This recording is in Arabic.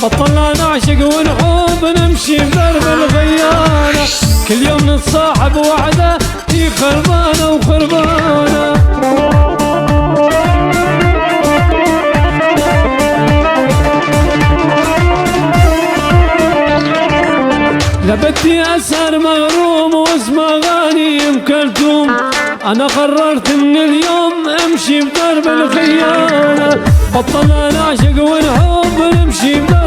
بطلنا نعشق ونحب نمشي بدرب الخيانة، كل يوم نتصاحب وعده هي خربانة وخربانة. لبدي أسهر مغروم واسمع أغاني أم كلثوم، أنا قررت من اليوم أمشي بدرب الخيانة، بطلنا نعشق ونحب نمشي بدرب